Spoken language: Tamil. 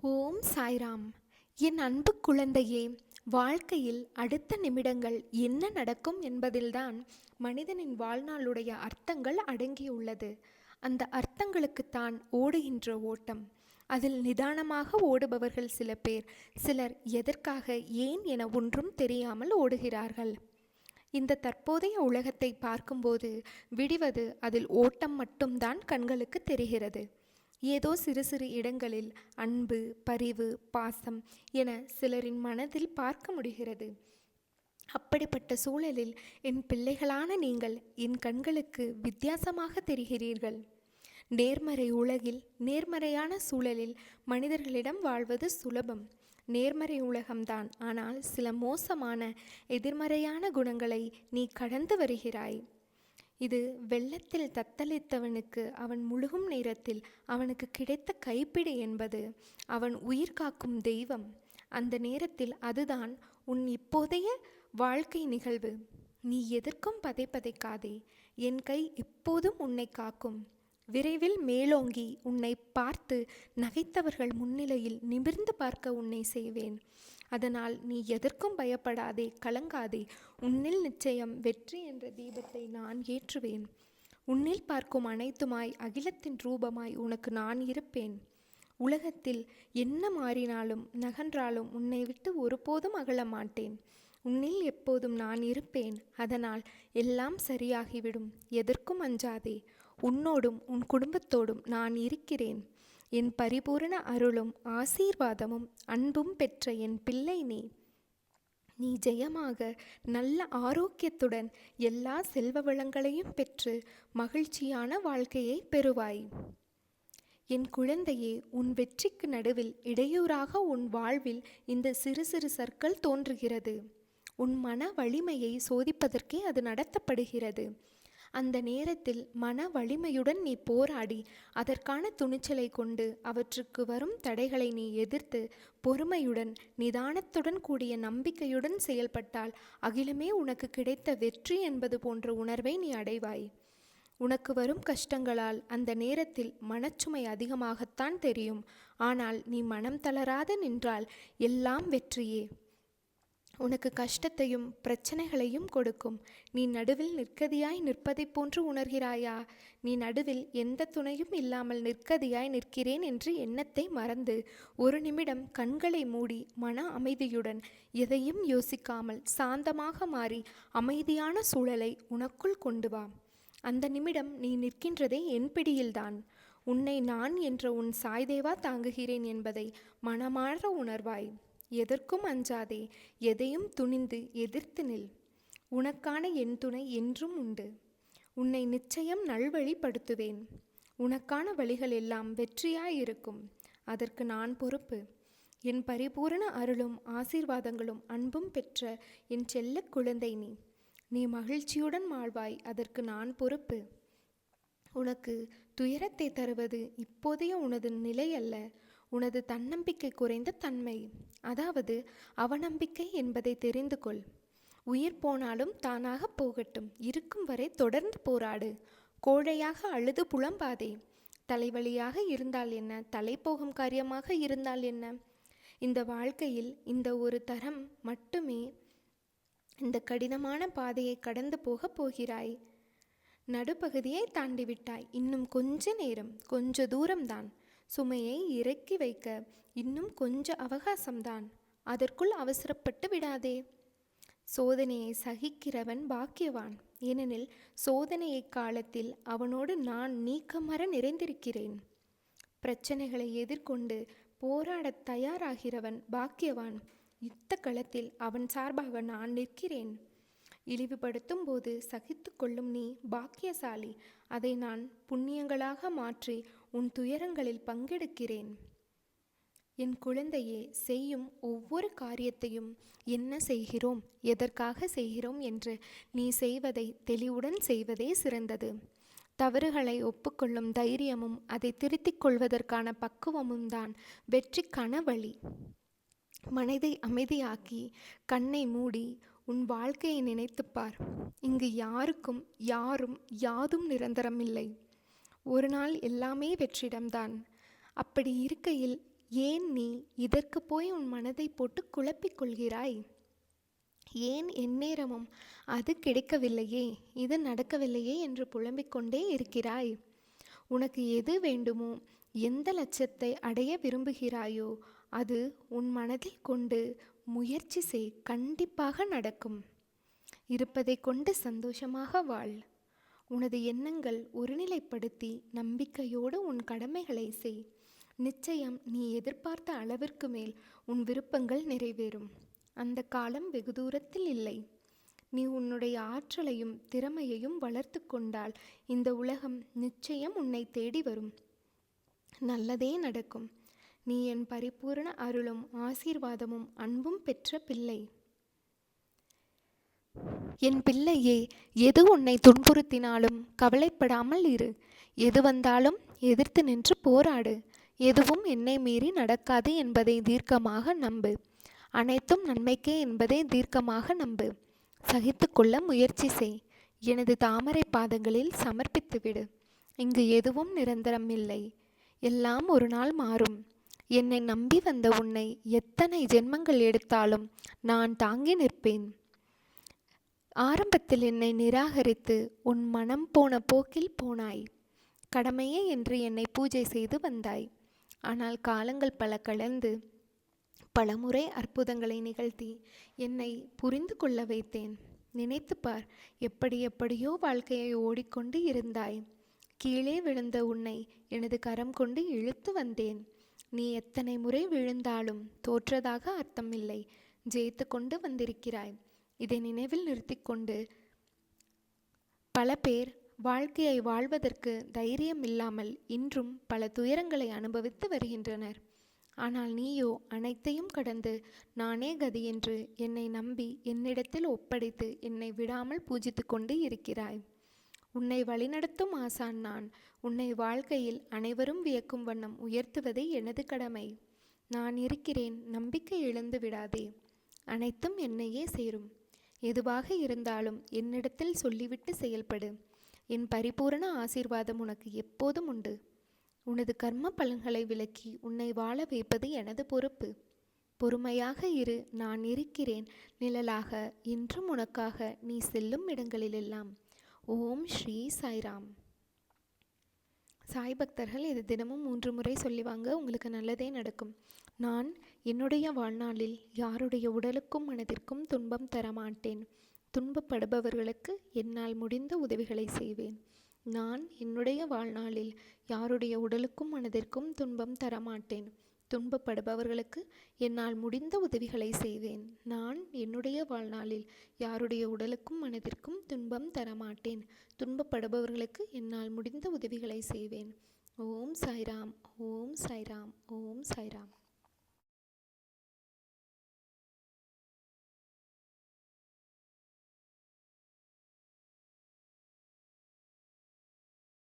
ஓம் சாய்ராம். என் அன்பு குழந்தையே, வாழ்க்கையில் அடுத்த நிமிடங்கள் என்ன நடக்கும் என்பதில்தான் மனிதனின் வாழ்நாளுடைய அர்த்தங்கள் அடங்கியுள்ளது. அந்த அர்த்தங்களுக்குத்தான் ஓடுகின்ற ஓட்டம். அதில் நிதானமாக ஓடுபவர்கள் சில பேர், சிலர் எதற்காக ஏன் என ஒன்றும் தெரியாமல் ஓடுகிறார்கள். இந்த தற்போதைய உலகத்தை பார்க்கும்போது விடிவது அதில் ஓட்டம் மட்டும்தான் கண்களுக்கு தெரிகிறது. ஏதோ சிறு சிறு இடங்களில் அன்பு, பரிவு, பாசம் என சிலரின் மனதில் பார்க்க முடிகிறது. அப்படிப்பட்ட சூழலில் என் பிள்ளைகளான நீங்கள் என் கண்களுக்கு வித்தியாசமாக தெரிகிறீர்கள். நேர்மறை உலகில், நேர்மறையான சூழலில் மனிதர்களிடம் வாழ்வது சுலபம். நேர்மறை உலகம்தான், ஆனால் சில மோசமான எதிர்மறையான குணங்களை நீ கடந்து வருகிறாய். இது வெள்ளத்தில் தத்தளித்தவனுக்கு அவன் முழுகும் நேரத்தில் அவனுக்கு கிடைத்த கைப்பிடி என்பது அவன் உயிர் காக்கும் தெய்வம். அந்த நேரத்தில் அதுதான் உன் இப்போதைய வாழ்க்கை நிகழ்வு. நீ எதற்கும் பதைக்காதே. என் கை எப்போதும் உன்னை காக்கும். விரைவில் மேலோங்கி உன்னை பார்த்து நகைத்தவர்கள் முன்னிலையில் நிமிர்ந்து பார்க்க உன்னை செய்வேன். அதனால் நீ எதற்கும் பயப்படாதே, கலங்காதே. உன்னில் நிச்சயம் வெற்றி என்ற தீபத்தை நான் ஏற்றுவேன். உன்னில் பார்க்கும் அனைத்துமாய் அகிலத்தின் ரூபமாய் உனக்கு நான் இருப்பேன். உலகத்தில் என்ன மாறினாலும் நகன்றாலும் உன்னை விட்டு ஒருபோதும் அகல மாட்டேன். உன்னில் எப்போதும் நான் இருப்பேன். அதனால் எல்லாம் சரியாகிவிடும். எதற்கும் அஞ்சாதே. உன்னோடும் உன் குடும்பத்தோடும் நான் இருக்கிறேன். என் பரிபூரண அருளும் ஆசீர்வாதமும் அன்பும் பெற்ற என் பிள்ளை நீ ஜெயமாக நல்ல ஆரோக்கியத்துடன் எல்லா செல்வ வளங்களையும் பெற்று மகிழ்ச்சியான வாழ்க்கையை பெறுவாய். என் குழந்தையே, உன் வெற்றிக்கு நடுவில் இடையூறாக உன் வாழ்வில் இந்த சிறு சிறு சற்கள் தோன்றுகிறது. உன் மன வலிமையை சோதிப்பதற்கே அது நடத்தப்படுகிறது. அந்த நேரத்தில் மன வலிமையுடன் நீ போராடி அதற்கான துணிச்சலை கொண்டு அவற்றுக்கு வரும் தடைகளை நீ எதிர்த்து பொறுமையுடன் நிதானத்துடன் கூடிய நம்பிக்கையுடன் செயல்பட்டால் அகிலமே உனக்கு கிடைத்த வெற்றி என்பது போன்ற உணர்வை நீ அடைவாய். உனக்கு வரும் கஷ்டங்களால் அந்த நேரத்தில் மனச்சுமை அதிகமாகத்தான் தெரியும். ஆனால் நீ மனம் தளராது நின்றால் எல்லாம் வெற்றியே. உனக்கு கஷ்டத்தையும் பிரச்சனைகளையும் கொடுக்கும். நீ நடுவில் நிற்கதியாய் நிற்பதை போன்று உணர்கிறாயா? நீ நடுவில் எந்த துணையும் இல்லாமல் நிற்கதியாய் நிற்கிறேன் என்று எண்ணத்தை மறந்து ஒரு நிமிடம் கண்களை மூடி மன அமைதியுடன் எதையும் யோசிக்காமல் சாந்தமாக மாறி அமைதியான சூழலை உனக்குள் கொண்டு வா. அந்த நிமிடம் நீ நிற்கின்றதே என் பிடியில்தான். உன்னை நான் என்ற உன் சாய்தேவா தாங்குகிறேன் என்பதை மனமாற உணர்வாய். எதற்கும் அஞ்சாதே. எதையும் துணிந்து எதிர்த்து நில். உனக்கான என் துணை என்றும் உண்டு. உன்னை நிச்சயம் நல்வழிப்படுத்துவேன். உனக்கான வழிகள் எல்லாம் வெற்றியாயிருக்கும். அதற்கு நான் பொறுப்பு. என் பரிபூரண அருளும் ஆசீர்வாதங்களும் அன்பும் பெற்ற என் செல்ல குழந்தை நீ மகிழ்ச்சியுடன் வாழ்வாய். அதற்கு நான் பொறுப்பு. உனக்கு துயரத்தை தருவது இப்போதைய உனது நிலை அல்ல, உனது தன்னம்பிக்கை குறைந்த தன்மை. அதாவது அவநம்பிக்கை என்பதை தெரிந்து கொள். உயிர் போனாலும் தானாக போகட்டும். இருக்கும் வரை தொடர்ந்து போராடு. கோழையாக அழுது புலம்பாதே. தலைவலியாக இருந்தால் என்ன, தலை போகும் காரியமாக இருந்தால் என்ன? இந்த வாழ்க்கையில் இந்த ஒரு தரம் மட்டுமே இந்த கடினமான பாதையை கடந்து போகிறாய். நடுப்பகுதியை தாண்டிவிட்டாய். இன்னும் கொஞ்ச நேரம், கொஞ்ச தூரம்தான். சுமையை இறக்கி வைக்க இன்னும் கொஞ்ச அவகாசம்தான். அதற்குள் அவசரப்பட்டு விடாதே. சோதனையை சகிக்கிறவன் பாக்கியவான். ஏனெனில் சோதனையை காலத்தில் அவனோடு நான் நீக்கமற நிறைந்திருக்கிறேன். பிரச்சனைகளை எதிர்கொண்டு போராடத் தயாராகிறவன் பாக்கியவான். யுத்த களத்தில் அவன் சார்பாக நான் நிற்கிறேன். இழிவுபடுத்தும் போது சகித்து கொள்ளும் நீ பாக்கியசாலி. அதை நான் புண்ணியங்களாக மாற்றி உன் துயரங்களில் பங்கெடுக்கிறேன். என் குழந்தையே, செய்யும் ஒவ்வொரு காரியத்தையும் என்ன செய்கிறோம், எதற்காக செய்கிறோம் என்று நீ செய்வதை தெளிவுடன் செய்வதே சிறந்தது. தவறுகளை ஒப்புக்கொள்ளும் தைரியமும் அதை திருத்திக் கொள்வதற்கான பக்குவமும் தான் வெற்றிக்கான வழி. மனதை அமைதியாக்கி கண்ணை மூடி உன் வாழ்க்கையை நினைத்துப்பார். இங்கு யாருக்கும் யாரும் யாதும் நிரந்தரம் இல்லை. ஒரு நாள் எல்லாமே வெற்றிடம்தான். அப்படி இருக்கையில் ஏன் நீ இதற்கு போய் உன் மனதை போட்டு குழப்பிக் கொள்கிறாய்? ஏன் எந்நேரமும் அது கிடைக்கவில்லையே, இது நடக்கவில்லையே என்று புலம்பிக் கொண்டே இருக்கிறாய்? உனக்கு எது வேண்டுமோ, எந்த லட்சியத்தை அடைய விரும்புகிறாயோ அது உன் மனதில் கொண்டு முயற்சி செய், கண்டிப்பாக நடக்கும். இருப்பதை கொண்டு சந்தோஷமாக வாழ். உனது எண்ணங்கள் ஒருநிலைப்படுத்தி நம்பிக்கையோடு உன் கடமைகளை செய். நிச்சயம் நீ எதிர்பார்த்த அளவிற்கு மேல் உன் விருப்பங்கள் நிறைவேறும். அந்த காலம் வெகு தூரத்தில் இல்லை. நீ உன்னுடைய ஆற்றலையும் திறமையையும் வளர்த்து கொண்டால் இந்த உலகம் நிச்சயம் உன்னை தேடி வரும். நல்லதே நடக்கும். நீ என் பரிபூரண அருளும் ஆசீர்வாதமும் அன்பும் பெற்ற பிள்ளை. என் பிள்ளையே, எது உன்னை துன்புறுத்தினாலும் கவலைப்படாமல் இரு. எது வந்தாலும் எதிர்த்து நின்று போராடு. எதுவும் என்னை மீறி நடக்காது என்பதை தீர்க்கமாக நம்பு. அனைத்தும் நன்மைக்கே என்பதை தீர்க்கமாக நம்பு. சகித்து கொள்ள முயற்சி செய். எனது தாமரை பாதங்களில் சமர்ப்பித்துவிடு. இங்கு எதுவும் நிரந்தரம் இல்லை. எல்லாம் ஒரு நாள் மாறும். என்னை நம்பி வந்த உன்னை எத்தனை ஜென்மங்கள் எடுத்தாலும் நான் தாங்கி நிற்பேன். ஆரம்பத்தில் என்னை நிராகரித்து உன் மனம் போன போக்கில் போனாய். கடமையே என்று என்னை பூஜை செய்து வந்தாய். ஆனால் காலங்கள் பல கடந்து பலமுறை அற்புதங்களை நிகழ்த்தி என்னை புரிந்து கொள்ள வைத்தேன். நினைத்துப்பார், எப்படி எப்படியோ வாழ்க்கையை ஓடிக்கொண்டு இருந்தாய். கீழே விழுந்த உன்னை எனது கரம் கொண்டு இழுத்து வந்தேன். நீ எத்தனை முறை விழுந்தாலும் தோற்றதாக அர்த்தமில்லை, ஜெயித்து கொண்டு வந்திருக்கிறாய். இதை நினைவில் நிறுத்தி கொண்டு பல பேர் வாழ்க்கையை வாழ்வதற்கு தைரியம் இல்லாமல் இன்றும் பல துயரங்களை அனுபவித்து வருகின்றனர். ஆனால் நீயோ அனைத்தையும் கடந்து நானே கதி என்று என்னை நம்பி என்னிடத்தில் ஒப்படைத்து என்னை விடாமல் பூஜித்து கொண்டு இருக்கிறாய். உன்னை வழிநடத்தும் ஆசான் நான். உன்னை வாழ்க்கையில் அனைவரும் வியக்கும் வண்ணம் உயர்த்துவதே எனது கடமை. நான் இருக்கிறேன், நம்பிக்கை இழந்து விடாதே. அனைத்தும் என்னையே சேரும். எதுவாக இருந்தாலும் என்னிடத்தில் சொல்லிவிட்டு செயல்படு. என் பரிபூரண ஆசீர்வாதம் உனக்கு எப்போதும் உண்டு. உனது கர்ம பலன்களை விலக்கி உன்னை வாழ வைப்பது எனது பொறுப்பு. பொறுமையாக இரு, நான் இருக்கிறேன் நிழலாக என்றும் உனக்காக நீ செல்லும் இடங்களிலெல்லாம். ஓம் ஸ்ரீ சாய்ராம். சாய் பக்தர்கள் இது தினமும் 3 முறை சொல்லிவாங்க, உங்களுக்கு நல்லதே நடக்கும். நான் என்னுடைய வாழ்நாளில் யாருடைய உடலுக்கும் மனதிற்கும் துன்பம் தரமாட்டேன். துன்பப்படுபவர்களுக்கு என்னால் முடிந்த உதவிகளை செய்வேன். நான் என்னுடைய வாழ்நாளில் யாருடைய உடலுக்கும் மனதிற்கும் துன்பம் தரமாட்டேன். துன்பப்படுபவர்களுக்கு என்னால் முடிந்த உதவிகளை செய்வேன். நான் என்னுடைய வாழ்நாளில் யாருடைய உடலுக்கும் மனதிற்கும் துன்பம் தரமாட்டேன். துன்பப்படுபவர்களுக்கு என்னால் முடிந்த உதவிகளை செய்வேன். ஓம் சாய்ராம், ஓம் சாய்ராம், ஓம் சாய்ராம்.